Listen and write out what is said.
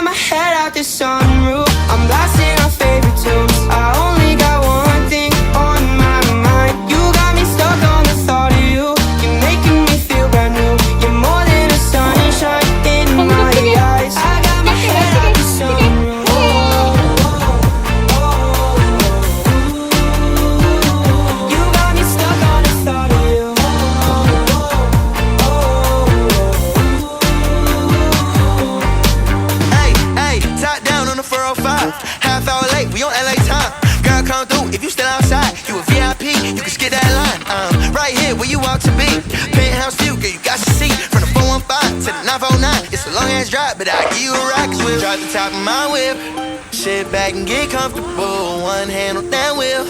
my head out the sunroof. I'm blasting our favorite tunes. I only got one thing on my mind. You got me stuck on the thought of you. You're making me feel brand new. You're more than a sunshine in my eyes. I got my head out the sunroof. You got me stuck on the thought of you. Hey, hey, top down on the 405. Half hour late, we on LA time. Girl, come through if you still outside. You a VIP, you can skip that line. Right here where you ought to be. Penthouse view, girl, you got your seat. From the 415 to the 949. It's a long ass drive, but I'll give you a ride. Cause we'll drive the top of my whip. Sit back and get comfortable. One hand on that wheel.